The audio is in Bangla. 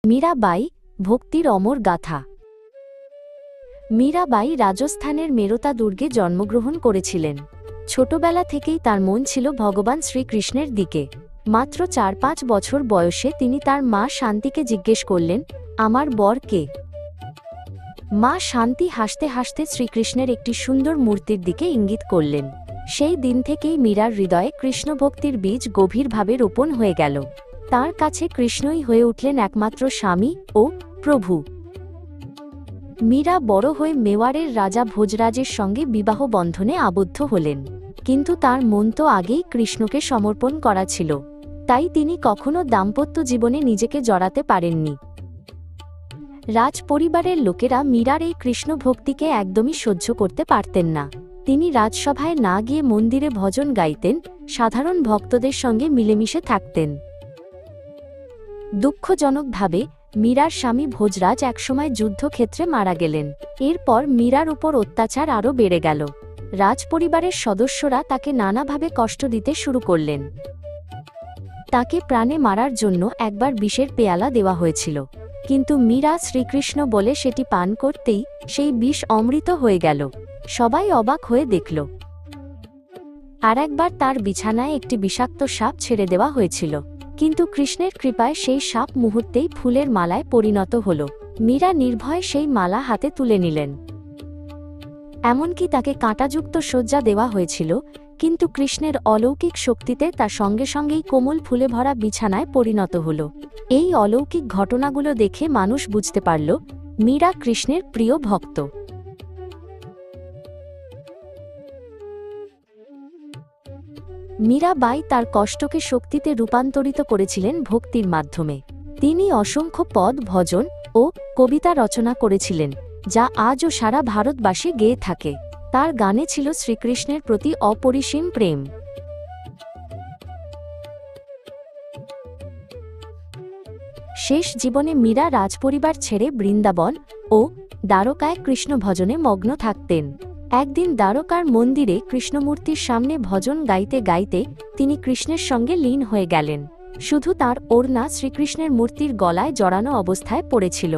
মীরাবাই ভক্তির অমর গাথা। মীরাবাই রাজস্থানের মেরতা দুর্গে জন্মগ্রহণ করেছিলেন। ছোটবেলা থেকেই তার মন ছিল ভগবান শ্রীকৃষ্ণের দিকে। মাত্র ৪-৫ বছর বয়সে তিনি তার মা শান্তিকে জিজ্ঞেস করলেন, আমার বর কে? মা শান্তি হাসতে হাসতে শ্রীকৃষ্ণের একটি সুন্দর মূর্তির দিকে ইঙ্গিত করলেন। সেই দিন থেকেই মীরার হৃদয়ে কৃষ্ণভক্তির বীজ গভীরভাবে রোপণ হয়ে গেল। তার কাছে কৃষ্ণই হয়ে উঠলেন একমাত্র স্বামী ও প্রভু। মীরা বড় হয়ে মেওয়ারের রাজা ভোজরাজের সঙ্গে বিবাহ বন্ধনে আবদ্ধ হলেন। কিন্তু তার মন তো আগেই কৃষ্ণকে সমর্পণ করা ছিল, তাই তিনি কখনো দাম্পত্য জীবনে নিজেকে জড়াতে পারেননি। রাজ পরিবারের লোকেরা মীরার এই কৃষ্ণ ভক্তিকে একদমই সহ্য করতে পারতেন না। তিনি রাজসভায় না গিয়ে মন্দিরে ভজন গাইতেন, সাধারণ ভক্তদের সঙ্গে মিলেমিশে থাকতেন। দুঃখজনকভাবে মীরার স্বামী ভোজরাজ একসময় যুদ্ধক্ষেত্রে মারা গেলেন। এরপর মীরার উপর অত্যাচার আরও বেড়ে গেল। রাজপরিবারের সদস্যরা তাকে নানাভাবে কষ্ট দিতে শুরু করলেন। তাকে প্রাণে মারার জন্য একবার বিষের পেয়ালা দেওয়া হয়েছিল, কিন্তু মীরা শ্রীকৃষ্ণ বলে সেটি পান করতেই সেই বিষ অমৃত হয়ে গেল। সবাই অবাক হয়ে দেখল। আর একবার তার বিছানায় একটি বিষাক্ত সাপ ছেড়ে দেওয়া হয়েছিল, কিন্তু কৃষ্ণের কৃপায় সেই সাপ মুহূর্তেই ফুলের মালায় পরিণত হল। মীরা নির্ভয়ে সেই মালা হাতে তুলে নিলেন। এমনকি তাকে কাঁটাযুক্ত শয্যা দেওয়া হয়েছিল, কিন্তু কৃষ্ণের অলৌকিক শক্তিতে তা সঙ্গে সঙ্গেই কোমল ফুলে ভরা বিছানায় পরিণত হল। এই অলৌকিক ঘটনাগুলো দেখে মানুষ বুঝতে পারল মীরা কৃষ্ণের প্রিয় ভক্ত। মীরাবাই তার কষ্টকে শক্তিতে রূপান্তরিত করেছিলেন ভক্তির মাধ্যমে। তিনি অসংখ্য পদ, ভজন ও কবিতা রচনা করেছিলেন, যা আজও সারা ভারতবাসী গেয়ে থাকে। তার গানে ছিল শ্রীকৃষ্ণের প্রতি অপরিসীম প্রেম। শেষ জীবনে মীরা রাজপরিবার ছেড়ে বৃন্দাবন ও দ্বারকায় কৃষ্ণ ভজনে মগ্ন থাকতেন। একদিন দ্বারকার মন্দিরে কৃষ্ণমূর্তির সামনে ভজন গাইতে গাইতে তিনি কৃষ্ণের সঙ্গে লীন হয়ে গেলেন। শুধু তার ওড়না শ্রীকৃষ্ণের মূর্তির গলায় জড়ানো অবস্থায় পড়েছিল।